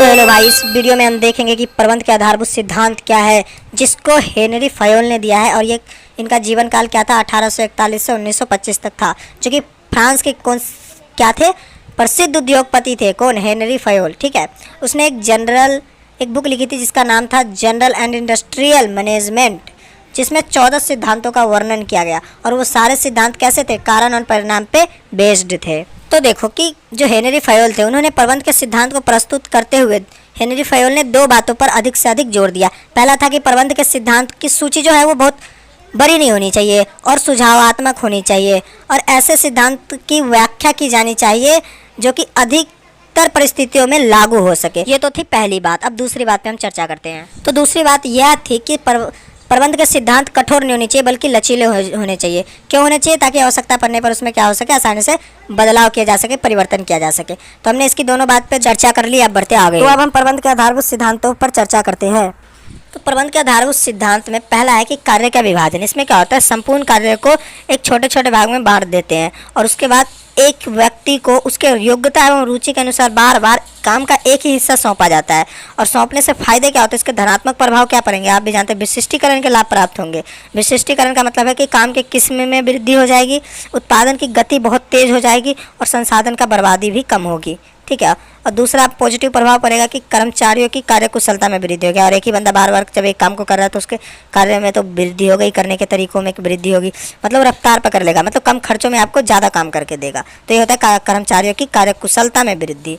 तो हेलो भाई, इस वीडियो में हम देखेंगे कि प्रबंध के आधारभूत सिद्धांत क्या है जिसको हेनरी फयोल ने दिया है। और ये इनका जीवन काल क्या था, 1841 से 1925 तक था। जो कि फ्रांस के क्या थे, प्रसिद्ध उद्योगपति थे। कौन? Henry Fayol. ठीक है, उसने एक बुक लिखी थी जिसका नाम था जनरल एंड इंडस्ट्रियल मैनेजमेंट, जिसमें 14 सिद्धांतों का वर्णन किया गया। और वो सारे सिद्धांत कैसे थे? कारण और परिणाम पे बेस्ड थे। तो देखो कि जो हेनरी फयोल थे, उन्होंने प्रबंध के सिद्धांत को प्रस्तुत करते हुए हेनरी फयोल ने दो बातों पर अधिक से अधिक जोर दिया। पहला था कि प्रबंध के सिद्धांत की सूची जो है वो बहुत बड़ी नहीं होनी चाहिए और सुझावात्मक होनी चाहिए, और ऐसे सिद्धांत की व्याख्या की जानी चाहिए जो कि अधिकतर परिस्थितियों में लागू हो सके। ये तो थी पहली बात। अब दूसरी बात पे हम चर्चा करते हैं। तो दूसरी बात यह थी कि प्रबंध के सिद्धांत कठोर नहीं होने चाहिए बल्कि लचीले होने चाहिए। क्यों होने चाहिए? ताकि आवश्यकता पड़ने पर उसमें क्या हो सके, आसानी से बदलाव किया जा सके, परिवर्तन किया जा सके। तो हमने इसकी दोनों बात पे चर्चा कर ली। अब बढ़ते आगे। तो अब हम प्रबंध के आधारभूत सिद्धांतों पर चर्चा करते हैं। तो प्रबंध के आधारभूत सिद्धांत में पहला है कि कार्य का विभाजन। इसमें क्या होता है, संपूर्ण कार्य को एक छोटे छोटे भाग में बांट देते हैं और उसके बाद एक व्यक्ति को उसके योग्यता एवं रुचि के अनुसार बार बार काम का एक ही हिस्सा सौंपा जाता है। और सौंपने से फायदे क्या होते हैं, इसके धनात्मक प्रभाव क्या पड़ेंगे आप भी जानते हैं। विशिष्टीकरण के लाभ प्राप्त होंगे। विशिष्टीकरण का मतलब है कि काम के किस्म में वृद्धि हो जाएगी, उत्पादन की गति बहुत तेज हो जाएगी और संसाधन का बर्बादी भी कम होगी। ठीक है। और दूसरा पॉजिटिव प्रभाव पड़ेगा कि कर्मचारियों की कार्यकुशलता में वृद्धि होगी। और एक ही बंदा बार बार जब एक काम को कर रहा है तो उसके कार्य में तो वृद्धि हो गई, करने के तरीकों में वृद्धि होगी, मतलब रफ्तार पकड़ लेगा, मतलब कम खर्चों में आपको ज़्यादा काम करके देगा। तो ये होता है कर्मचारियों की कार्यकुशलता में वृद्धि।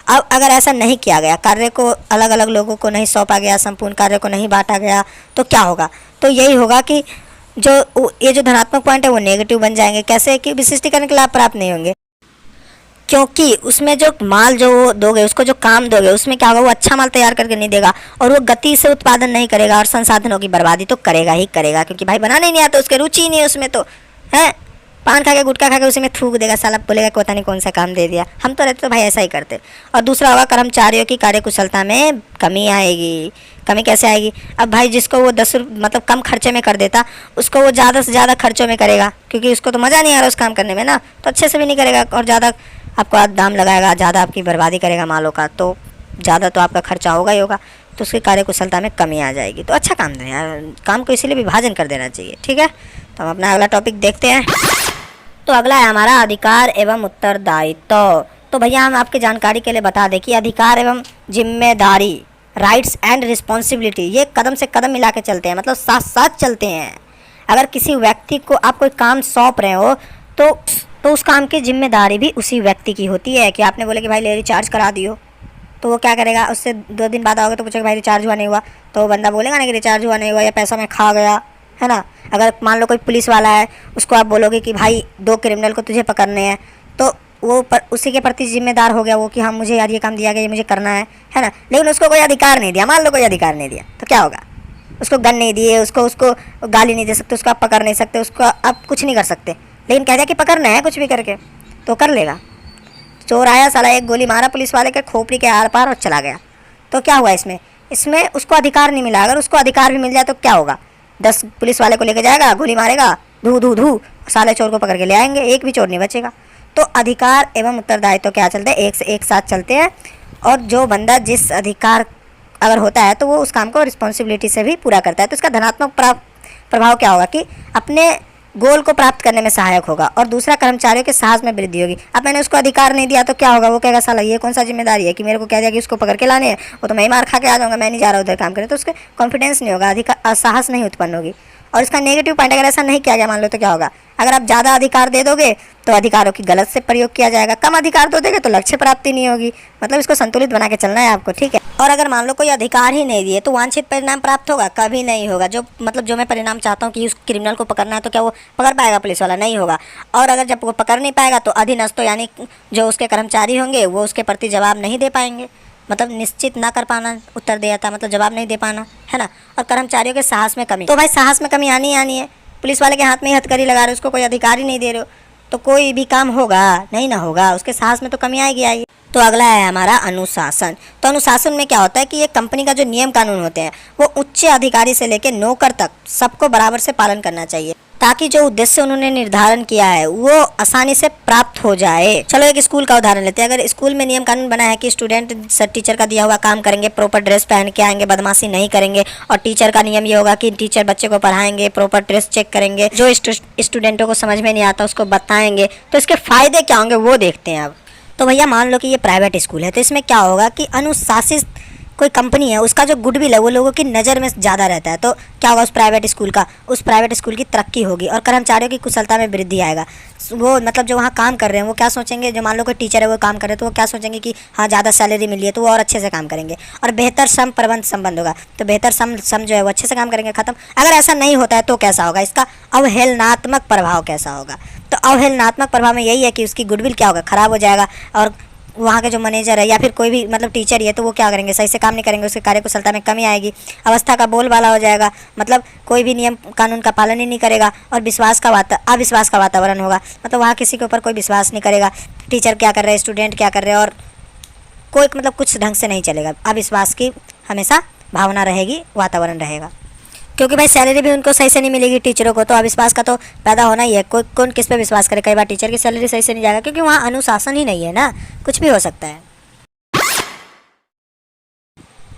अब अगर ऐसा नहीं किया गया, कार्य को अलग अलग लोगों को नहीं सौंपा गया, संपूर्ण कार्य को नहीं बांटा गया, तो क्या होगा? तो यही होगा कि ये जो धनात्मक पॉइंट है वो नेगेटिव बन जाएंगे। कैसे? कि विशिष्टीकरण के लाभ प्राप्त नहीं होंगे, क्योंकि उसमें जो माल जो दोगे, उसको जो काम दोगे, उसमें क्या होगा, वो अच्छा माल तैयार करके नहीं देगा और वो गति से उत्पादन नहीं करेगा और संसाधनों की बर्बादी तो करेगा ही करेगा। क्योंकि भाई बनाने नहीं आता, उसके रुचि ही नहीं है उसमें, तो है पान खा के गुटखा खा के उसी में थूक देगा, साला बोलेगा कि पता नहीं कौन सा काम दे दिया। हम तो रहते तो भाई ऐसा ही करते। और दूसरा होगा कर्मचारियों की कार्यकुशलता में कमी आएगी। कमी कैसे आएगी? अब भाई जिसको वो मतलब कम खर्चे में कर देता, उसको वो ज़्यादा से ज़्यादा खर्चों में करेगा, क्योंकि उसको तो मज़ा नहीं आ रहा उस काम करने में ना, तो अच्छे से भी नहीं करेगा और ज़्यादा आपको दाम लगाएगा, ज़्यादा आपकी बर्बादी करेगा मालों का, तो ज़्यादा तो आपका खर्चा होगा ही होगा, तो उसकी कार्यकुशलता में कमी आ जाएगी। तो अच्छा काम दें यार, काम को इसीलिए विभाजन कर देना चाहिए। ठीक है, तो हम अपना अगला टॉपिक देखते हैं। तो अगला है हमारा अधिकार एवं उत्तरदायित्व। तो भैया हम आपकी जानकारी के लिए बता दें कि अधिकार एवं जिम्मेदारी, राइट्स एंड रिस्पॉन्सिबिलिटी, ये कदम से कदम मिला के चलते हैं, मतलब साथ साथ चलते हैं। अगर किसी व्यक्ति को आप कोई काम सौंप रहे हो तो उस काम की जिम्मेदारी भी उसी व्यक्ति की होती है। कि आपने बोले कि भाई ले रिचार्ज करा दियो, तो वो क्या करेगा, उससे 2 दिन बाद आओगे तो पूछेगा भाई रिचार्ज हुआ नहीं हुआ, तो वो बंदा बोलेगा ना कि रिचार्ज हुआ नहीं हुआ या पैसा मैं खा गया, है ना। अगर मान लो कोई पुलिस वाला है, उसको आप बोलोगे कि भाई 2 क्रिमिनल को तुझे पकड़ने हैं, तो वो उसी के प्रति जिम्मेदार हो गया वो कि हाँ मुझे यार ये काम दिया गया, ये मुझे करना है ना। लेकिन उसको कोई अधिकार नहीं दिया, मान लो कोई अधिकार नहीं दिया, तो क्या होगा? उसको गन नहीं दिए, उसको गाली नहीं दे सकते, उसको आप पकड़ नहीं सकते, उसको आप कुछ नहीं कर सकते। लेकिन कह दिया कि पकड़ना है कुछ भी करके, तो कर लेगा। चोर आया, साला एक गोली मारा पुलिस वाले के खोपड़ी के आर पार और चला गया, तो क्या हुआ? इसमें उसको अधिकार नहीं मिला। अगर उसको अधिकार भी मिल जाए तो क्या होगा? 10 पुलिस वाले को लेकर जाएगा, गोली मारेगा, धू धू धू, साले चोर को पकड़ के ले आएंगे, एक भी चोर नहीं बचेगा। तो अधिकार एवं उत्तरदायित्व क्या चलते हैं? एक साथ चलते हैं। और जो बंदा जिस अधिकार अगर होता है तो वो उस काम को रिस्पॉन्सिबिलिटी से भी पूरा करता है। तो इसका धनात्मक प्रभाव क्या होगा कि अपने गोल को प्राप्त करने में सहायक होगा। और दूसरा, कर्मचारियों के साहस में वृद्धि होगी। अब मैंने उसको अधिकार नहीं दिया तो क्या होगा? वो कहेगा साला ये कौन सा जिम्मेदारी है कि मेरे को कह दिया कि उसको पकड़ के लाने हैं, वो तो मैं ही मार खा के आ जाऊँगा, मैं नहीं जा रहा उधर काम करने। तो उसके कॉन्फिडेंस नहीं होगा, साहस नहीं उत्पन्न होगी। और इसका नेगेटिव पॉइंट, अगर ऐसा नहीं किया गया मान लो, तो क्या होगा? अगर आप ज़्यादा अधिकार दे दोगे तो अधिकारों की गलत से प्रयोग किया जाएगा, कम अधिकार दो देंगे तो लक्ष्य प्राप्ति नहीं होगी। मतलब इसको संतुलित बना के चलना है आपको। ठीक है। और अगर मान लो कोई अधिकार ही नहीं दिए तो वांछित परिणाम प्राप्त होगा? कभी नहीं होगा। जो मैं परिणाम चाहता हूँ कि उस क्रिमिनल को पकड़ना है, तो क्या वो पकड़ पाएगा पुलिस वाला? नहीं होगा। और अगर जब वो पकड़ नहीं पाएगा तो अधीनस्थों यानी जो उसके कर्मचारी होंगे वो उसके प्रति जवाब नहीं दे पाएंगे, मतलब निश्चित ना कर पाना, उत्तर दिया था मतलब जवाब नहीं दे पाना, है ना। और कर्मचारियों के साहस में कमी, तो भाई साहस में कमी आनी है। पुलिस वाले के हाथ में ही हथकड़ी लगा रहे हो, उसको कोई अधिकार ही नहीं दे रहे हो, तो कोई भी काम होगा नहीं ना होगा, उसके साहस में तो कमी आएगी। तो अगला है हमारा अनुशासन। तो अनुशासन में क्या होता है कि ये कंपनी का जो नियम कानून होते हैं वो उच्च अधिकारी से लेकर नौकर तक सबको बराबर से पालन करना चाहिए, ताकि जो उद्देश्य उन्होंने निर्धारण किया है वो आसानी से प्राप्त हो जाए। चलो एक स्कूल का उदाहरण लेते हैं। अगर स्कूल में नियम कानून बना है कि स्टूडेंट टीचर का दिया हुआ काम करेंगे, प्रॉपर ड्रेस पहन के आएंगे, बदमाशी नहीं करेंगे, और टीचर का नियम ये होगा कि टीचर बच्चे को पढ़ाएंगे, प्रॉपर ड्रेस चेक करेंगे, जो स्टूडेंटों को समझ में नहीं आता उसको बताएंगे, तो इसके फायदे क्या होंगे वो देखते हैं अब। तो भैया मान लो कि ये प्राइवेट स्कूल है, तो इसमें क्या होगा कि अनुशासित कोई कंपनी है, उसका जो गुडविल है वो लोगों की नज़र में ज़्यादा रहता है। तो क्या होगा, उस प्राइवेट स्कूल की तरक्की होगी और कर्मचारियों की कुशलता में वृद्धि आएगा। वो मतलब जो वहाँ काम कर रहे हैं वो क्या सोचेंगे, जो मान लो कोई टीचर है वो काम कर रहे हैं तो वो क्या सोचेंगे कि हाँ ज़्यादा सैलरी मिली है तो वो और अच्छे से काम करेंगे, और बेहतर श्रम प्रबंध संबंध होगा, तो बेहतर श्रम जो है वो अच्छे से काम करेंगे, खत्म। अगर ऐसा नहीं होता है तो कैसा होगा, इसका अवहेलनात्मक प्रभाव कैसा होगा। तो अवहेलनात्मक प्रभाव में यही है कि उसकी गुडविल क्या होगा, ख़राब हो जाएगा, और वहाँ के जो मैनेजर है या फिर कोई भी मतलब टीचर ही है तो वो क्या करेंगे, सही से काम नहीं करेंगे, उसके कार्यकुशलता में कमी आएगी, अवस्था का बोलबाला हो जाएगा, मतलब कोई भी नियम कानून का पालन ही नहीं करेगा, और अविश्वास का वातावरण होगा, मतलब वहाँ किसी के ऊपर कोई विश्वास नहीं करेगा, टीचर क्या कर रहे हैं, स्टूडेंट क्या कर रहे हैं, और कोई मतलब कुछ ढंग से नहीं चलेगा, अविश्वास की हमेशा भावना रहेगी, वातावरण रहेगा। क्योंकि भाई सैलरी भी उनको सही से नहीं मिलेगी टीचरों को, तो अविश्वास का तो पैदा होना ही है। कौन किस पे विश्वास करे, कई बार टीचर की सैलरी सही से नहीं जाएगा क्योंकि वहाँ अनुशासन ही नहीं है ना, कुछ भी हो सकता है।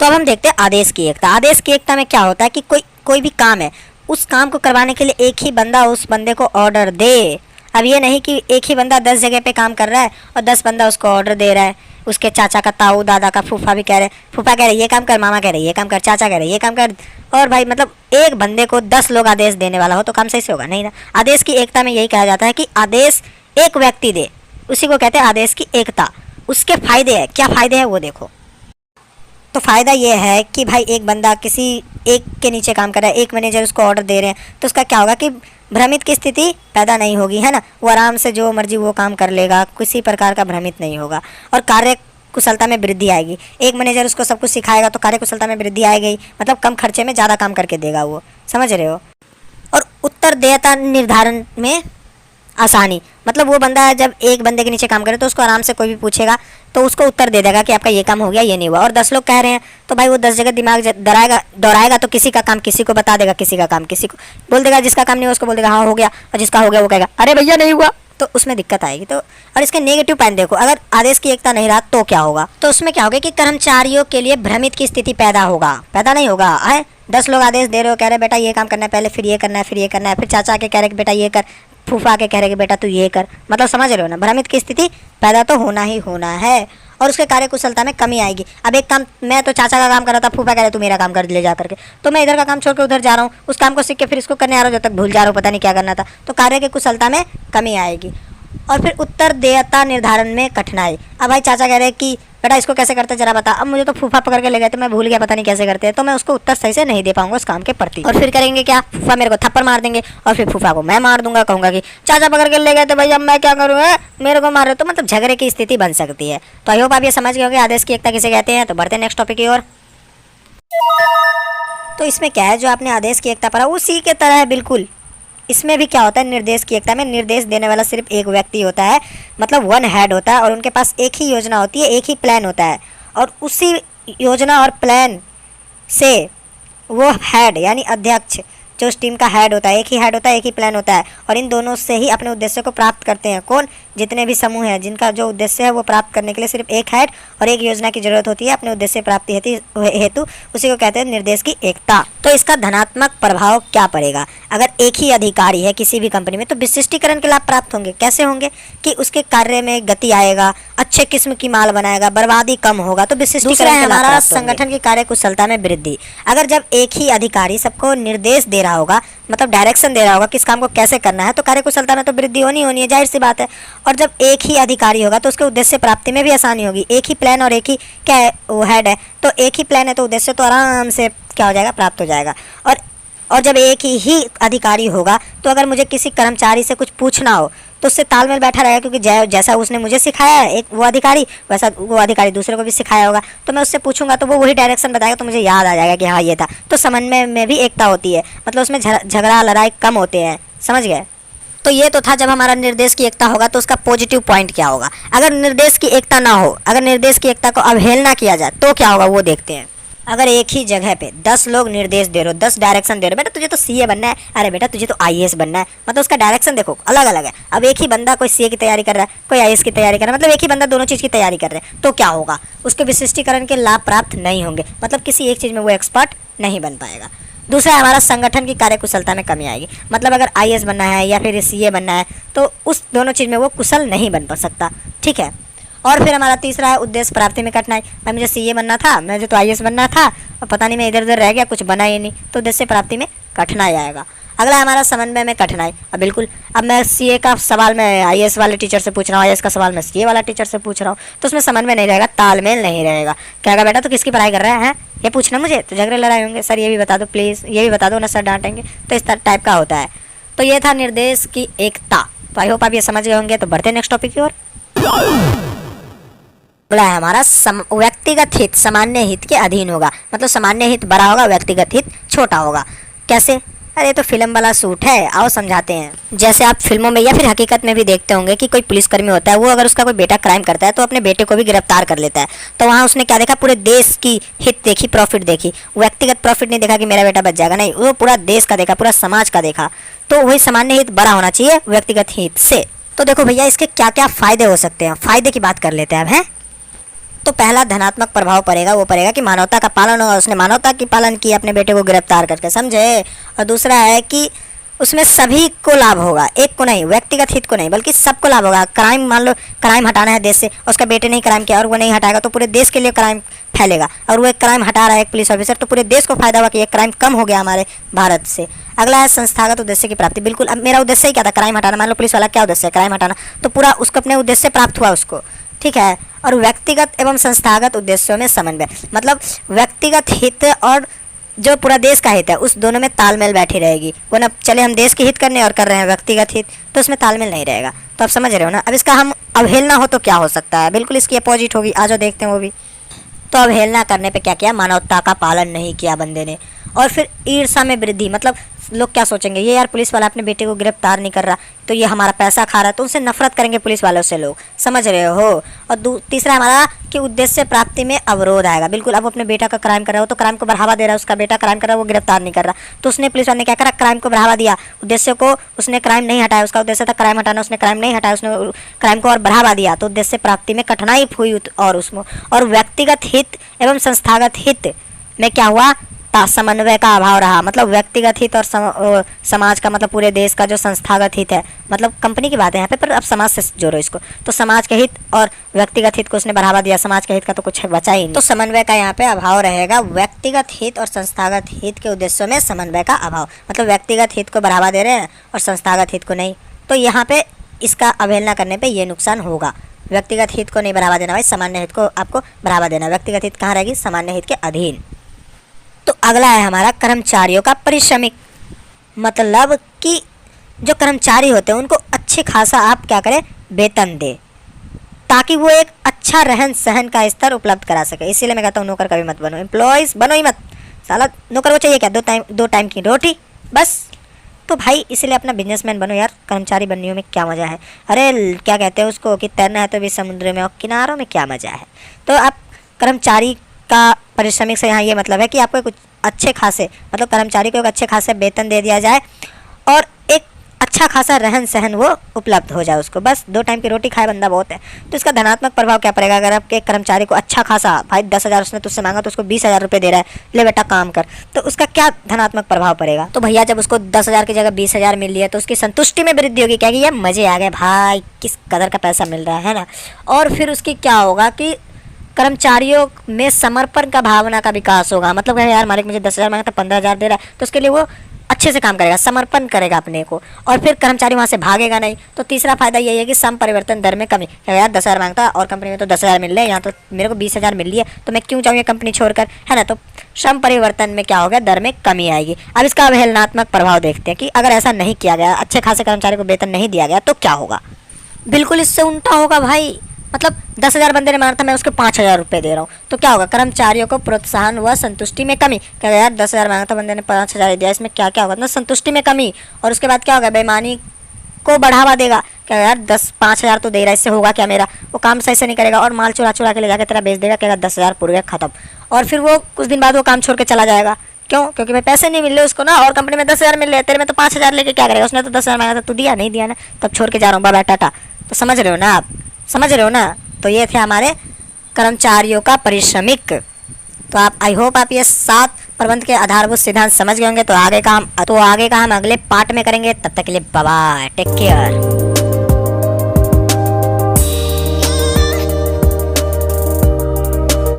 तो अब हम देखते हैं आदेश की एकता। आदेश की एकता में क्या होता है कि कोई भी काम है, उस काम को करवाने के लिए एक ही बंदा उस बंदे को ऑर्डर दे। अब ये नहीं कि एक ही बंदा 10 जगह पे काम कर रहा है और 10 बंदा उसको ऑर्डर दे रहा है, उसके चाचा का, ताऊ, दादा का, फूफा भी कह रहे, फूफा कह रहे ये काम कर, मामा कह रहे ये काम कर, चाचा कह रहे ये काम कर, और भाई मतलब एक बंदे को 10 लोग आदेश देने वाला हो तो काम सही से होगा नहीं ना। आदेश की एकता में यही कहा जाता है कि आदेश एक व्यक्ति दे, उसी को कहते हैं आदेश की एकता। उसके फायदे हैं, क्या फायदे हैं वो देखो। तो फ़ायदा ये है कि भाई एक बंदा किसी एक के नीचे काम कर रहा है, एक मैनेजर उसको ऑर्डर दे रहे हैं, तो उसका क्या होगा कि भ्रमित की स्थिति पैदा नहीं होगी, है ना। वो आराम से जो मर्जी वो काम कर लेगा, किसी प्रकार का भ्रमित नहीं होगा, और कार्य कुशलता में वृद्धि आएगी। एक मैनेजर उसको सब कुछ सिखाएगा तो कार्य कुशलता में वृद्धि आएगी, मतलब कम खर्चे में ज़्यादा काम करके देगा वो, समझ रहे हो। और उत्तरदेयता निर्धारण में आसानी, मतलब वो बंदा जब एक बंदे के नीचे काम करे तो उसको आराम से कोई भी पूछेगा तो उसको उत्तर दे देगा कि आपका ये काम हो गया, ये नहीं हुआ। और 10 लोग कह रहे हैं तो भाई वो 10 जगह दिमाग दौड़ाएगा तो किसी का काम किसी को बता देगा, किसी का काम किसी को बोल देगा, जिसका काम नहीं हुआ उसको बोल देगा हाँ हो गया, और जिसका हो गया वो कहेगा अरे भैया नहीं हुआ, तो उसमें दिक्कत आएगी। तो और इसके नेगेटिव पॉइंट देखो, अगर आदेश की एकता नहीं रहा तो क्या होगा, तो उसमें क्या होगा कि कर्मचारियों के लिए भ्रमित की स्थिति पैदा नहीं होगा। है 10 लोग आदेश दे रहे हो, कह रहे बेटा ये काम करना है पहले, फिर ये करना है, फिर ये करना है, फिर चाचा के कह रहे कि बेटा ये कर, फूफा के कह रहे कि बेटा तू ये कर, मतलब समझ रहे हो ना, भ्रमित की स्थिति पैदा तो होना ही होना है, और उसके कार्य कुशलता में कमी आएगी। अब एक काम मैं तो चाचा का काम कर रहा था, फूफा कह रहे तू मेरा काम कर ले जा करके, तो मैं इधर का काम छोड़ के उधर जा रहा हूँ, उस काम को सीख के फिर इसको करने आ रहा हूँ, जब तक भूल जा रहा हूँ पता नहीं क्या करना था, तो कार्य की कुशलता में कमी आएगी। और फिर उत्तरदेयता निर्धारण में कठिनाई। अब भाई चाचा कह रहे हैं कि बेटा इसको कैसे करते जरा बता, अब मुझे तो फूफा पकड़ के ले गए तो मैं भूल गया, पता नहीं कैसे करते हैं, तो मैं उसको उत्तर सही से नहीं दे पाऊंगा उस काम के प्रति। और फिर करेंगे क्या, फूफा मेरे को थप्पड़ मार देंगे, और फिर फूफा को मैं मार दूंगा, कहूंगा कि चाचा पकड़ के ले गए तो भाई अब मैं क्या करूँ, मेरे को मार रहे, तो मतलब झगड़े की स्थिति बन सकती है। तो आई होप आप ये समझ गए होंगे आदेश की एकता किसे कहते हैं। तो बढ़ते नेक्स्ट टॉपिक की ओर। तो इसमें क्या है, जो आपने आदेश की एकता पढ़ा उसी के तरह है बिल्कुल। इसमें भी क्या होता है, निर्देश की एकता में निर्देश देने वाला सिर्फ एक व्यक्ति होता है, मतलब वन हेड होता है, और उनके पास एक ही योजना होती है, एक ही प्लान होता है, और उसी योजना और प्लान से वो हेड यानी अध्यक्ष जो उस टीम का हेड होता है, एक ही हेड होता है, एक ही प्लान होता है, और इन दोनों से ही अपने उद्देश्य को प्राप्त करते हैं। कौन, जितने भी समूह हैं जिनका जो उद्देश्य है वो प्राप्त करने के लिए सिर्फ एक हेड और एक योजना की जरूरत होती है अपने उद्देश्य प्राप्ति हेतु, उसी को कहते हैं निर्देश की एकता। तो इसका धनात्मक प्रभाव क्या पड़ेगा, अगर एक ही अधिकारी है किसी भी कंपनी में तो विशिष्टीकरण के लाभ प्राप्त होंगे। कैसे होंगे कि उसके कार्य में गति आएगा, अच्छे किस्म की माल बनाएगा, बर्बादी कम होगा, तो विशिष्टीकरण हमारा संगठन की कार्य कुशलता में वृद्धि। अगर जब एक ही अधिकारी सबको निर्देश दे रहा होगा, मतलब डायरेक्शन दे रहा होगा किस काम को कैसे करना है, तो कार्य कुशलता में तो वृद्धि होनी है, जाहिर सी बात है। और जब एक ही अधिकारी होगा तो उसके उद्देश्य प्राप्ति में भी आसानी होगी। एक ही प्लान और एक ही क्या है वो हेड है, तो एक ही प्लान है तो उद्देश्य तो आराम से क्या हो जाएगा, प्राप्त हो जाएगा। और जब एक ही अधिकारी होगा तो अगर मुझे किसी कर्मचारी से कुछ पूछना हो तो उससे तालमेल बैठा रहेगा, क्योंकि जैसा उसने मुझे सिखाया है एक वो अधिकारी, वैसा वो अधिकारी दूसरे को भी सिखाया होगा, तो मैं उससे पूछूंगा तो वो वही डायरेक्शन बताएगा, तो मुझे याद आ जाएगा कि हाँ ये था। तो समन्वय में भी एकता होती है, मतलब उसमें झगड़ा लड़ाई कम होते हैं, समझ गए। तो ये तो था जब हमारा निर्देश की एकता होगा तो उसका पॉजिटिव पॉइंट क्या होगा। अगर निर्देश की एकता ना हो, अगर निर्देश की एकता को अवहेलना किया जाए तो क्या होगा वो देखते हैं। अगर एक ही जगह पे 10 लोग निर्देश दे रहे हो, 10 डायरेक्शन दे रहे हो, बेटा तुझे तो सीए बनना है, अरे बेटा तुझे तो आईएएस बनना है, मतलब उसका डायरेक्शन देखो अलग अलग है। अब एक ही बंदा कोई सीए की तैयारी कर रहा है, कोई आईएएस की तैयारी कर रहा है, मतलब एक ही बंदा दोनों चीज़ की तैयारी कर रहे हैं, तो क्या होगा, उसके विशिष्टीकरण के लाभ प्राप्त नहीं होंगे, मतलब किसी एक चीज़ में वो एक्सपर्ट नहीं बन पाएगा। दूसरा है हमारा संगठन की कार्यकुशलता में कमी आएगी, मतलब अगर आईएएस बनना है या फिर सीए बनना है तो उस दोनों चीज़ में वो कुशल नहीं बन सकता, ठीक है। और फिर हमारा तीसरा है उद्देश्य प्राप्ति में कठिनाई। भाई मुझे सीए बनना था, मुझे तो आईएएस बनना था और पता नहीं मैं इधर उधर रह गया, कुछ बना ही नहीं, तो उद्देश्य प्राप्ति में कठिनाई आएगा। अगला है हमारा समन्वय में कठिनाई। अब बिल्कुल, अब मैं सीए का सवाल मैं आईएएस वाले टीचर से पूछ रहा हूँ, आईएएस का सवाल मैं सीए वाला टीचर से पूछ रहा हूँ, तो उसमें समन्वय नहीं रहेगा, तालमेल नहीं रहेगा। कहेगा बेटा तो किसकी पढ़ाई कर रहा है ये पूछना मुझे, तो झगड़े लड़ाई होंगे, सर ये भी बता दो प्लीज़, ये भी बता दो ना सर, डांटेंगे, तो इस टाइप का होता है। तो ये था निर्देश की एकता। तो आई होप आप ये समझ गए होंगे। तो बढ़ते नेक्स्ट टॉपिक की ओर। अगला है हमारा व्यक्तिगत हित सामान्य हित के अधीन होगा, मतलब सामान्य हित बड़ा होगा, व्यक्तिगत हित छोटा होगा। कैसे? अरे तो फिल्म वाला सूट है, आओ समझाते हैं। जैसे आप फिल्मों में या फिर हकीकत में भी देखते होंगे कि कोई पुलिसकर्मी होता है, वो अगर उसका कोई बेटा क्राइम करता है तो अपने बेटे को भी गिरफ्तार कर लेता है। तो वहाँ उसने क्या देखा, पूरे देश की हित देखी, प्रॉफिट देखी, व्यक्तिगत प्रॉफिट नहीं देखा कि मेरा बेटा बच जाएगा, नहीं, वो पूरा देश का देखा, पूरा समाज का देखा। तो वही सामान्य हित बड़ा होना चाहिए व्यक्तिगत हित से। तो देखो भैया इसके क्या क्या फायदे हो सकते हैं, फायदे की बात कर लेते हैं अब, हैं। तो पहला धनात्मक प्रभाव पड़ेगा, वो पड़ेगा कि मानवता का पालन होगा, उसने मानवता की पालन की अपने बेटे को गिरफ्तार करके, समझे। और दूसरा है कि उसमें सभी को लाभ होगा, एक को नहीं, व्यक्तिगत हित को नहीं, बल्कि सबको लाभ होगा। क्राइम, मान लो क्राइम हटाना है देश से, उसका बेटे ने क्राइम किया और वो नहीं हटाएगा तो पूरे देश के लिए क्राइम फैलेगा, और वो एक क्राइम हटा रहा है एक पुलिस ऑफिसर, तो पूरे देश को फायदा होगा कि एक क्राइम कम हो गया हमारे भारत से। अगला है संस्थागत उद्देश्य की प्राप्ति। बिल्कुल, अब मेरा उद्देश्य ही क्या था, क्राइम हटाना। मान लो पुलिस वाला क्या उद्देश्य है, क्राइम हटाना, तो पूरा उसको अपने उद्देश्य से प्राप्त हुआ उसको, ठीक है। और व्यक्तिगत एवं संस्थागत उद्देश्यों में समन्वय, मतलब व्यक्तिगत हित और जो पूरा देश का हित है उस दोनों में तालमेल बैठी रहेगी। वो ना चले हम देश के हित करने और कर रहे हैं व्यक्तिगत हित, तो उसमें तालमेल नहीं रहेगा। तो आप समझ रहे हो ना। अब इसका हम अवहेलना हो तो क्या हो सकता है, बिल्कुल इसकी अपोजिट होगी, आ जाओ देखते हैं वो भी। तो अवहेलना करने पे क्या किया, मानवता का पालन नहीं किया बंदे ने। और फिर ईर्षा में वृद्धि, मतलब लोग क्या सोचेंगे, ये यार पुलिस वाला अपने बेटे को गिरफ्तार नहीं कर रहा तो ये हमारा पैसा खा रहा है, तो उनसे नफरत करेंगे पुलिस वालों से लोग, समझ रहे हो। और तीसरा हमारा कि उद्देश्य प्राप्ति में अवरोध आएगा। बिल्कुल, अब अपने बेटा का क्राइम कर रहा हो तो क्राइम को बढ़ावा दे रहा है, उसका बेटा क्राइम कर रहा है वो गिरफ्तार नहीं कर रहा, तो उसने पुलिस वाले ने क्या करा, क्राइम को बढ़ावा दिया, उद्देश्य को उसने क्राइम नहीं हटाया, उसका उद्देश्य था क्राइम हटाना, उसने क्राइम नहीं हटाया, उसने क्राइम को और बढ़ावा दिया, तो उद्देश्य प्राप्ति में कठिनाई हुई। और उसमें और व्यक्तिगत हित एवं संस्थागत हित में क्या हुआ, समन्वय का अभाव रहा। मतलब व्यक्तिगत हित और समाज का, मतलब पूरे देश का जो संस्थागत हित है, मतलब कंपनी की बात है यहाँ पे, पर अब समाज से जोड़ो इसको, तो समाज के हित और व्यक्तिगत हित को उसने बढ़ावा दिया, समाज के हित का तो कुछ बचा ही नहीं, तो समन्वय का यहाँ पे अभाव रहेगा। व्यक्तिगत हित और संस्थागत हित के उद्देश्यों में समन्वय का अभाव, मतलब व्यक्तिगत हित को बढ़ावा दे रहे हैं और संस्थागत हित को नहीं, तो यहाँ पे इसका अवहेलना करने पर यह नुकसान होगा। व्यक्तिगत हित को नहीं बढ़ावा देना भाई, सामान्य हित को आपको बढ़ावा देना। व्यक्तिगत हित कहाँ रहेगी, सामान्य हित के अधीन। तो अगला है हमारा कर्मचारियों का परिश्रमिक, मतलब कि जो कर्मचारी होते हैं उनको अच्छे खासा आप क्या करें, वेतन दे, ताकि वो एक अच्छा रहन सहन का स्तर उपलब्ध करा सके। इसीलिए मैं कहता हूँ नौकर कभी मत बनो, एम्प्लॉयज़ बनो ही मत। साला नौकर को चाहिए क्या, दो टाइम की रोटी बस। तो भाई इसीलिए अपना बिजनेसमैन बनो यार, कर्मचारी बनने में क्या मज़ा है। अरे क्या कहते हैं उसको कि तैरना है तो भी समुद्र में और किनारों में क्या मज़ा है। तो आप कर्मचारी का परिश्रमिक से यहाँ ये मतलब है कि आपको कुछ अच्छे खासे, मतलब कर्मचारी को एक अच्छे खासे वेतन दे दिया जाए और एक अच्छा खासा रहन सहन वो उपलब्ध हो जाए उसको, बस 2 टाइम की रोटी खाए बंदा बहुत है। तो इसका धनात्मक प्रभाव क्या पड़ेगा, अगर आपके कर्मचारी को अच्छा खासा, भाई 10,000 उसने तुझसे मांगा तो उसको 20,000 रुपये दे रहा है, ले बेटा काम कर, तो उसका क्या धनात्मक प्रभाव पड़ेगा। तो भैया जब उसको 10,000 की जगह 20,000 मिल रही है तो उसकी संतुष्टि में वृद्धि होगी, क्या कि ये मज़े आ गए भाई, किस कदर का पैसा मिल रहा है ना। और फिर उसकी क्या होगा कि कर्मचारियों में समर्पण का भावना का विकास होगा, मतलब यार मालिक मुझे 10,000 मांगा तो 15,000 दे रहा है, तो उसके लिए वो अच्छे से काम करेगा, समर्पण करेगा अपने को, और फिर कर्मचारी वहाँ से भागेगा नहीं। तो तीसरा फायदा यही है कि सम परिवर्तन दर में कमी, यार 10,000 मांगता है और कंपनी में तो 10,000 मिल रहे हैं, यहाँ तो मेरे को 20,000 मिल रही है, तो मैं क्यों जाऊँ ये कंपनी छोड़कर, है ना। तो श्रम परिवर्तन में क्या हो गया, दर में कमी आएगी। अब इसका अवहेलनात्मक प्रभाव देखते हैं कि अगर ऐसा नहीं किया गया, अच्छे खासे कर्मचारी को वेतन नहीं दिया गया तो क्या होगा। बिल्कुल इससे उल्टा होगा भाई, मतलब 10,000 बंदे ने मारा था, मैं उसको 5,000 रुपये दे रहा हूँ, तो क्या होगा, कर्मचारियों को प्रोत्साहन व संतुष्टि में कमी। क्या यार 10,000 मांगा था बंदे ने 5,000 दिया, इसमें क्या क्या होगा ना, संतुष्टि में कमी। और उसके बाद क्या होगा, बेईमानी को बढ़ावा देगा क्या यार 10-5 हज़ार तो दे रहा है, इससे होगा क्या मेरा, वो काम सही से नहीं करेगा और माल चुरा चुरा के ले जाकर तेरा बेच देगा, कहेगा 10 हज़ार पूरे खत्म। और फिर वो कुछ दिन बाद वो काम छोड़ के चला जाएगा। क्यों? क्योंकि भाई पैसे नहीं मिल रहे उसको ना, और कंपनी में 10 हज़ार मिल रहे, तेरे में तो 5 हज़ार लेके क्या करेगा, उसने तो 10 हज़ार मांगा था, तू दिया नहीं दिया ना, तब छोड़ के जा रहा हूँ बाबा टाटा। तो समझ रहे हो ना आप, समझ रहे हो ना। तो ये थे हमारे कर्मचारियों का पारिश्रमिक। तो आप आई होप आप ये 7 प्रबंध के आधारभूत सिद्धांत समझ गए होंगे। तो आगे का हम अगले पार्ट में करेंगे। तब तक के लिए बाय बाय, टेक केयर।